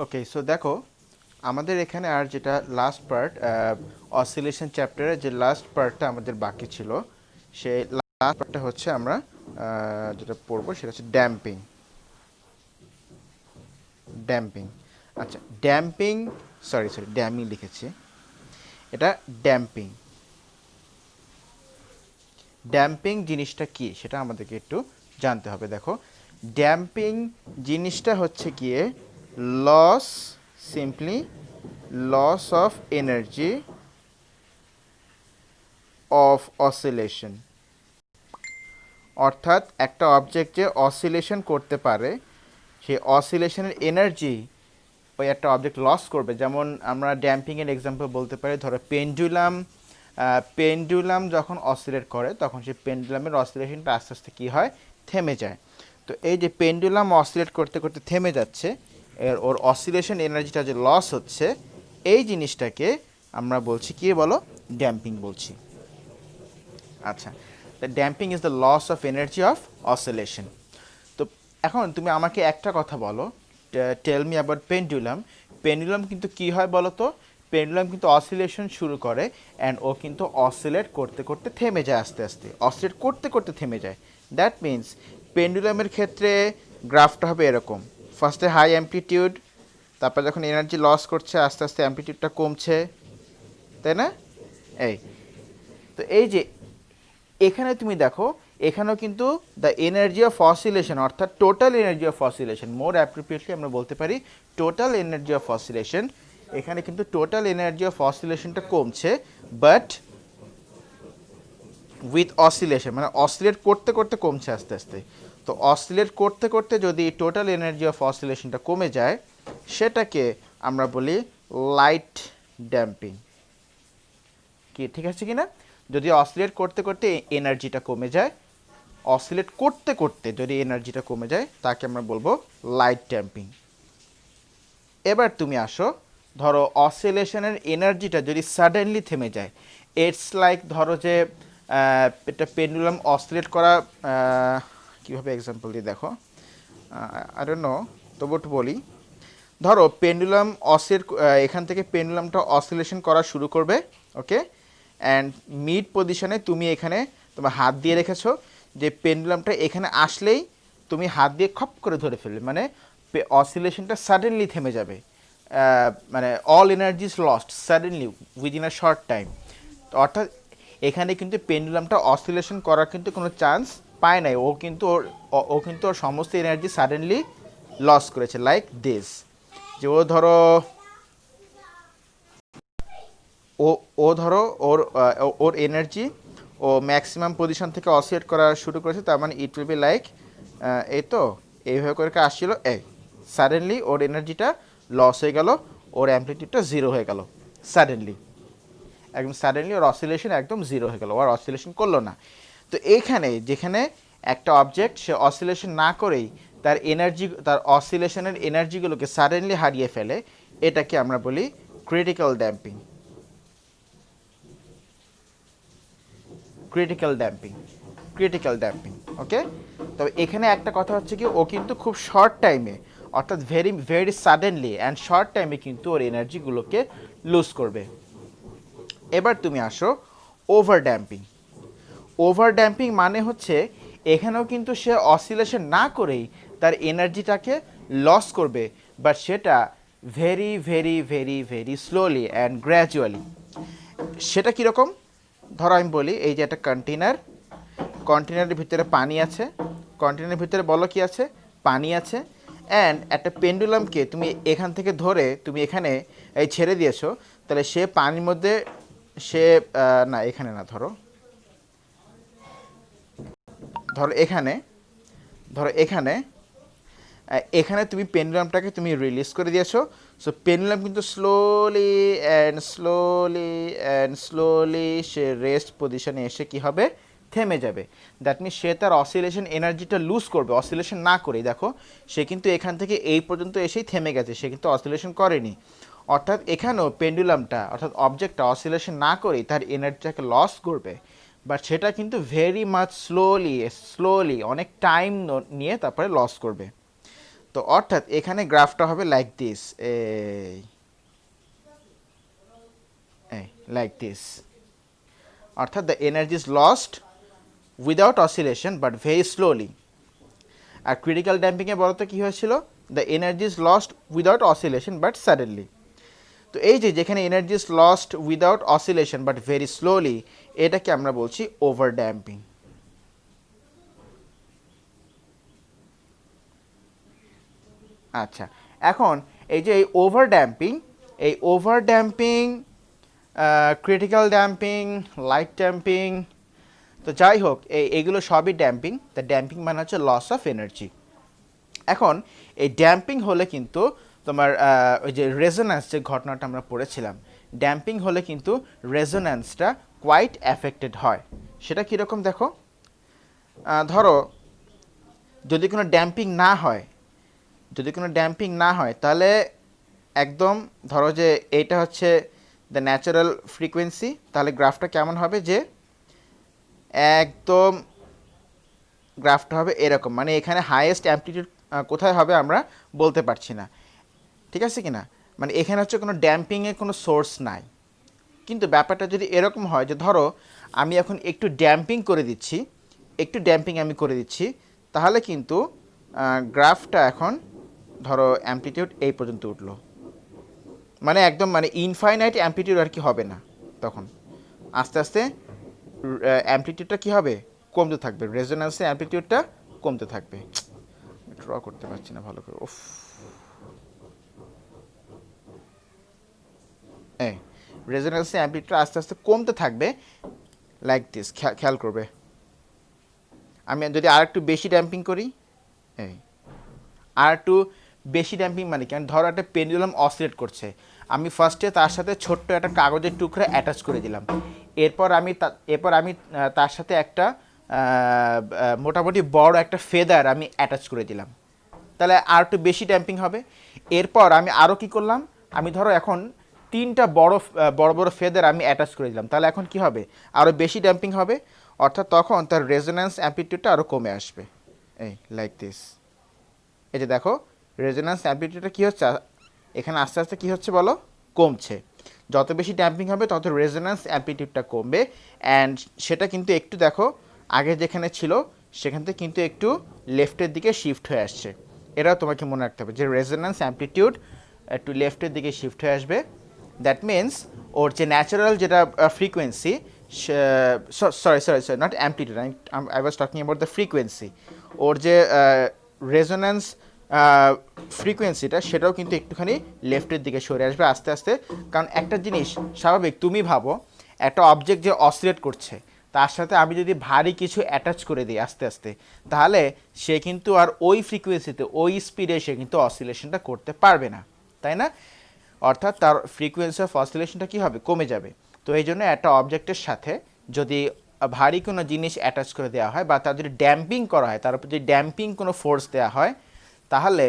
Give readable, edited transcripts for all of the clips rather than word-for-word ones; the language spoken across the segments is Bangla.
ওকে, সো দেখো আমাদের এখানে আর যেটা লাস্ট পার্ট, অসিলেশন চ্যাপ্টারের যে লাস্ট পার্টটা আমাদের বাকি ছিল, সেই লাস্ট পার্টটা হচ্ছে আমরা যেটা পড়বো সেটা হচ্ছে ড্যাম্পিং। ড্যাম্পিং, আচ্ছা ড্যাম্পিং, সরি সরি ড্যামিং লিখেছি, এটা ড্যাম্পিং। ড্যাম্পিং জিনিসটা কি সেটা আমাদেরকে একটু জানতে হবে। দেখো, ড্যাম্পিং জিনিসটা হচ্ছে গিয়ে loss, simply loss of energy of oscillation. অর্থাৎ একটা অবজেক্ট যে অসিলেশন করতে পারে, সেই অসিলেশনের এনার্জি ওই একটা অবজেক্ট লস করবে। যেমন আমরা ড্যাম্পিংয়ের এক্সাম্পল বলতে পারি, ধরো পেন্ডুলাম। পেন্ডুলাম যখন অসিলেট করে তখন সেই পেন্ডুলামের অসিলেশনটা আস্তে আস্তে কী হয়, থেমে যায়। তো এই যে পেন্ডুলাম অসিলেট করতে করতে থেমে যাচ্ছে, ওর অসিলেশন এনার্জিটা যে লস হচ্ছে, এই জিনিসটাকে আমরা বলছি কি বলো, ড্যাম্পিং বলছি। আচ্ছা, the damping is the loss of energy of oscillation. তো এখন তুমি আমাকে একটা কথা বলো, tell me about pendulum. Pendulum কিন্তু কী হয় বলো তো, পেন্ডুলাম কিন্তু অসিলেশন শুরু করে অ্যান্ড ও কিন্তু অসিলেট করতে করতে থেমে যায়, আস্তে আস্তে অসিলেট করতে করতে থেমে যায়। দ্যাট মিন্স পেন্ডুলামের ক্ষেত্রে গ্রাফটা হবে এরকম, ফার্স্টে হাই অ্যাম্পলিটিউড, তারপর যখন এনার্জি লস করছে আস্তে আস্তে অ্যাম্পলিটিউডটা কমছে, তাই না? এই, তো এই যে এখানে তুমি দেখো, এখানেও কিন্তু দ্য এনার্জি অফ অসিলেশন, অর্থাৎ total energy of oscillation, more appropriately আমরা বলতে পারি টোটাল এনার্জি অফ অসিলেশন। এখানে কিন্তু টোটাল এনার্জি অফ অসিলেশনটা কমছে, বাট উইথ অসিলেশন মানে অসিলেট করতে করতে কমছে আস্তে আস্তে। তো অসিলেট করতে করতে যদি টোটাল এনার্জি অফ অসিলেশনটা কমে যায়, সেটাকে আমরা বলি লাইট ড্যাম্পিং। কি ঠিক আছে কি না? যদি অসিলেট করতে করতে এনার্জিটা কমে যায়, অসিলেট করতে করতে যদি এনার্জিটা কমে যায়, তাকে আমরা বলবো লাইট ড্যাম্পিং। এবার তুমি আসো, ধরো অসিলেশনের এনার্জিটা যদি সাডেনলি থেমে যায়, ইটস লাইক ধরো যে এটা পেন্ডুলাম অসিলেট করা, কীভাবে এক্সাম্পল দিয়ে দেখো, আই ডোন্ট নো, তবু একটু বলি। ধরো পেন্ডুলাম অসিলেট, এখান থেকে পেন্ডুলামটা অসিলেশন করা শুরু করবে, ওকে, অ্যান্ড মিড পজিশনে তুমি এখানে তোমার হাত দিয়ে রেখেছো, যে পেন্ডুলামটা এখানে আসলেই তুমি হাত দিয়ে খপ করে ধরে ফেলবে, মানে অসিলেশনটা সাডেনলি থেমে যাবে, মানে all energy is lost suddenly within a short time. অর্থাৎ এখানে কিন্তু পেন্ডুলামটা অসিলেশন করার কিন্তু কোনো চান্স পায় নাই, ও কিন্তু ওর সমস্ত এনার্জি সাডেনলি লস করেছে, লাইক দিস। যে ও ধরো, ও ও ধরো ওর এনার্জি ও ম্যাক্সিমাম পজিশন থেকে অসিলেট করা শুরু করেছে, তার মানে ইট উইল বি লাইক, এই তো এইভাবে করে আসছিল, এই সাডেনলি ওর এনার্জিটা লস হয়ে গেল, ওর অ্যাম্পলিটিউডটা জিরো হয়ে গেল সাডেনলি, একদম সাডেনলি ওর অসিলেশন একদম জিরো হয়ে গেল, আর অসিলেশন করলো না। তো এইখানে যেখানে একটা অবজেক্ট সে অসিলেশন না করেই তার এনার্জি, তার অসিলেশনের এনার্জিগুলোকে সাডেনলি হারিয়ে ফেলে, এটাকে আমরা বলি critical damping. Critical damping, critical damping, okay. তবে এখানে একটা কথা হচ্ছে কি, ও কিন্তু খুব শর্ট টাইমে, অর্থাৎ very very suddenly and short টাইমে কিন্তু ওর এনার্জিগুলোকে লুজ করবে। এবার তুমি আসো ওভার ড্যাম্পিং। ওভার ড্যাম্পিং মানে হচ্ছে এখানেও কিন্তু সে অসিলেশন না করেই তার এনার্জিটাকে লস করবে, বাট সেটা very very very very slowly and gradually. সেটা কীরকম? ধরো আমি বলি, এই যে একটা কন্টেনার, কন্টেনারের ভিতরে পানি আছে, কন্টেনারের ভিতরে বলো কি আছে, পানি আছে, অ্যান্ড একটা পেন্ডুলামকে তুমি এখান থেকে ধরে তুমি এখানে এই ছেড়ে দিয়েছো, তাহলে সে পানির মধ্যে, সে না এখানে না, ধরো ধরো এখানে, ধরো এখানে, এখানে তুমি পেন্ডুলামটাকে তুমি রিলিজ করে দিয়েছো। সো পেন্ডুলাম কিন্তু slowly and slowly and slowly say rest পজিশনে এসে কি হবে, থেমে যাবে। দ্যাট মিনস সে তার অসিলেশন এনার্জিটা লুজ করবে অসিলেশন না করেই। দেখো সে কিন্তু এখান থেকে এই পর্যন্ত এসেই থেমে গেছে, সে কিন্তু অসিলেশন করেনি। অর্থাৎ এখানেও পেন্ডুলামটা, অর্থাৎ অবজেক্টটা অসিলেশন না করেই তার এনার্জিটাকে লস করবে, বাট সেটা কিন্তু ভেরি মাচ স্লোলি স্লোলি অনেক টাইম নিয়ে তারপরে লস করবে। তো অর্থাৎ এখানে গ্রাফটা হবে লাইক দিস, লাইক দিস। অর্থাৎ the energy is lost without oscillation but very slowly. আর ক্রিটিক্যাল ড্যাম্পিংয়ে বলতো কী হয়েছিল, the energy is lost without oscillation but suddenly. তো এই যে যেখানে energy is lost without oscillation but very slowly, এটাকে আমরা বলছি ওভার ড্যাম্পিং। আচ্ছা, এখন এই যে এই over damping, critical damping, light damping, তো যাই হোক এইগুলো সবই ড্যাম্পিং। তা ড্যাম্পিং মানে হচ্ছে লস অফ এনার্জি। এখন এই ড্যাম্পিং হলে কিন্তু তোমার ওই যে রেজোন্যান্স, যে ঘটনাটা আমরা পড়েছিলাম, ড্যাম্পিং হলে কিন্তু রেজোন্যান্সটা কোয়াইট অ্যাফেক্টেড হয়। সেটা কীরকম দেখো, ধরো যদি কোনো ড্যাম্পিং না হয় তাহলে একদম ধরো যে এইটা হচ্ছে দ্য ন্যাচারাল ফ্রিকোয়েন্সি, তাহলে গ্রাফটা কেমন হবে, যে একদম গ্রাফটা হবে এরকম, মানে এখানে হাইয়েস্ট অ্যামপ্লিটিউড কোথায় হবে আমরা বলতে পারছি না, ঠিক আছে কি না, মানে এখানে হচ্ছে কোনো ড্যাম্পিংয়ের কোনো সোর্স নাই। কিন্তু ব্যাপারটা যদি এরকম হয় যে ধরো আমি এখন একটু ড্যাম্পিং আমি করে দিচ্ছি, তাহলে কিন্তু গ্রাফটা এখন ধরো অ্যামপ্লিটিউড এই পর্যন্ত উঠলো, মানে একদম মানে ইনফাইনাইট অ্যামপ্লিটিউড আর কি হবে না, তখন আস্তে আস্তে অ্যামপ্লিটিউডটা কী হবে, কমতে থাকবে, রেজোন্যান্সের অ্যামপ্লিটিউডটা কমতে থাকবে। ড্র করতে পারছি না ভালো করে, রেজোন্যান্সের অ্যামপ্লিটিউড আস্তে আস্তে কমতে থাকবে লাইক দিস। খেয়াল করবে, আমি যদি আর একটু বেশি ড্যাম্পিং করি, আর একটু বেশি ড্যাম্পিং মানে কি, ধরো একটা পেন্ডুলাম অসিলেট করছে, আমি ফার্স্টে তার সাথে ছোট্ট একটা কাগজের টুকরা অ্যাটাচ করে দিলাম, এরপর আমি তার সাথে একটা মোটামুটি বড় একটা ফেদার আমি অ্যাটাচ করে দিলাম, তাহলে আর একটু বেশি ড্যাম্পিং হবে। এরপর আমি আরও কী করলাম, আমি ধরো এখন 3টা বড় ফেদার আমি অ্যাটাচ করে দিলাম, তাহলে এখন কি হবে, আরও বেশি ড্যাম্পিং হবে, অর্থাৎ তখন তার রেজোন্যান্স অ্যামপ্লিটিউডটা আরও কমে আসবে, লাইক দিস। এই যে দেখো রেজোন্যান্স অ্যামপ্লিটিউডটা কী হচ্ছে, এখানে আস্তে আস্তে কী হচ্ছে বলো, কমছে। যত বেশি ড্যাম্পিং হবে তত রেজোন্যান্স অ্যামপ্লিটিউডটা কমবে, অ্যান্ড সেটা কিন্তু একটু দেখো আগে যেখানে ছিল সেখান থেকে কিন্তু একটু লেফটের দিকে শিফট হয়ে আসছে। এটাও তোমাকে মনে রাখতে হবে যে রেজোন্যান্স অ্যামপ্লিটিউড একটু লেফটের দিকে শিফট হয়ে আসবে। দ্যাট মিনস ওর যে ন্যাচারাল যেটা frequency, sorry not amplitude, I was talking about the frequency, or যে রেজোন্যান্স ফ্রিকোয়েন্সিটা সেটাও কিন্তু একটুখানি লেফটের দিকে সরে আসবে আস্তে আস্তে। কারণ একটা জিনিস স্বাভাবিক, তুমি ভাবো একটা অবজেক্ট যে অসিলেট করছে তার সাথে আমি যদি ভারী কিছু অ্যাটাচ করে দিই আস্তে আস্তে, তাহলে সে কিন্তু আর ওই ফ্রিকোয়েন্সিতে ওই স্পিডে সে কিন্তু অসিলেশনটা করতে পারবে না, তাই না? অর্থাৎ তার ফ্রিকোয়েন্সি অফ অসিলেশনটা কী হবে, কমে যাবে। তো এই জন্য একটা অবজেক্টের সাথে যদি ভারী কোনো জিনিস অ্যাটাচ করে দেওয়া হয় বা তার যদি ড্যাম্পিং করা হয়, তার উপর যদি ড্যাম্পিং কোনো ফোর্স দেওয়া হয়, তাহলে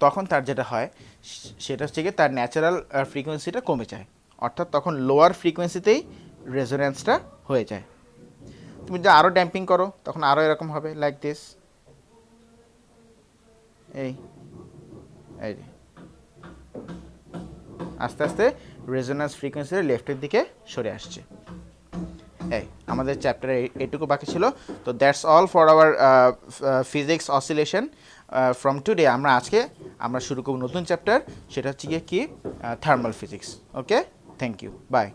তখন তার যেটা হয় সেটা হচ্ছে গিয়ে তার ন্যাচারাল ফ্রিকোয়েন্সিটা কমে যায়, অর্থাৎ তখন লোয়ার ফ্রিকোয়েন্সিতেই রেজোন্যান্সটা হয়ে যায়। তুমি যদি আরও ড্যাম্পিং করো তখন আরও এরকম হবে, লাইক দিস। এই আস্তে আস্তে রেজোন্যান্স ফ্রিকোয়েন্সি লেফটের দিকে সরে আসছে। আমাদের চ্যাপ্টারে এটুকু বাকি ছিল। তো that's all for our physics oscillation from today. আমরা শুরু করব নতুন চ্যাপ্টার, সেটা হচ্ছে গিয়ে কি, thermal physics. Okay, thank you, by.